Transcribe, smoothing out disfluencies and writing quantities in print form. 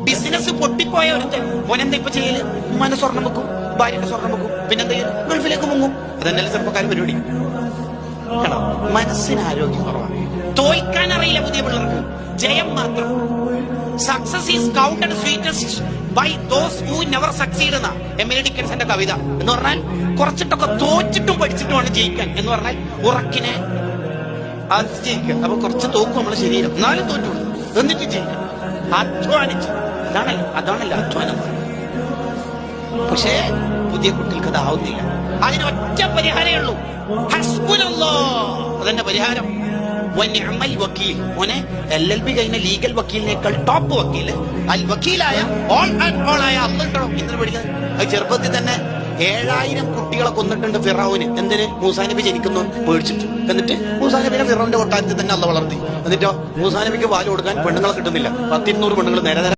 Business പൊട്ടിപ്പോയ ഒരുത്തൻ മോനെന്താ ഇപ്പൊ ചെയ്യല്? ഉമ്മാന്റെ സ്വർണം വെക്കും, ഭാര്യയുടെ സ്വർണം വെക്കും, പിന്നെന്താ ഗൾഫിലേക്ക് മുങ്ങും. അതന്നെയല്ലേ ചെറുപ്പക്കാരൻ പരിപാടി. കേട്ടോ, മനസ്സിന് ആരോഗ്യം കുറവാണ്. തോൽക്കാൻ അറിയില്ല പുതിയ പിള്ളേർക്ക്, ജയം മാത്രം. Success is counted sweetest by those who never succeed എന്ന എമിലി ഡിക്കൻസന്റെ കവിത. എന്ന് പറഞ്ഞാൽ കുറച്ചിട്ടൊക്കെ തോച്ചിട്ടും പഠിച്ചിട്ടുമാണ് ജയിക്കാൻ. എന്ന് പറഞ്ഞാൽ ഉറക്കിനെ അത് ജയിക്കുക. അപ്പൊ കുറച്ച് തോക്കും നമ്മളെ ശരീരം, എന്നാലും തോറ്റു എന്നിട്ട് ജയിക്കാം. അധ്വാനിച്ച് അതാണല്ലോ അധ്വാനം. പക്ഷേ പുതിയ കുട്ടികൾക്ക് അതാവുന്നില്ല. അതിനൊറ്റ പരിഹാരമേ ഉള്ളൂ, ഹസ്ബുനല്ലാഹ്. അതെന്നെ പരിഹാരം. വനിഅമൽ വക്കീൽ. മോനെ LLB കഴിഞ്ഞ ലീഗൽ വക്കീലിനേക്കാൾ ടോപ്പ് വക്കീൽ, അൽ വക്കീലായ ഓൾ ആൻഡ് ഓൾ ആയ അള്ളണ്ടോ ഇന്നലെ പഠിക്കുന്നത്. അത് ചെറുപ്പത്തിൽ തന്നെ 7000 കുട്ടികളെ കൊന്നിട്ടുണ്ട് ഫിറഔന്. എന്തിന്? മൂസാ നബി ജനിക്കുന്നു പേടിച്ചിട്ട്. എന്നിട്ട് മൂസാ നബിനെ ഫിറൗന്റെ കൊട്ടാരത്തിൽ തന്നെ അള്ള വളർത്തി. എന്നിട്ടോ മൂസാ നബിക്ക് പാല് കൊടുക്കാൻ പെണ്ണുങ്ങളെ കിട്ടുന്നില്ല. 100-200 പെണ്ണുങ്ങൾ നേരെ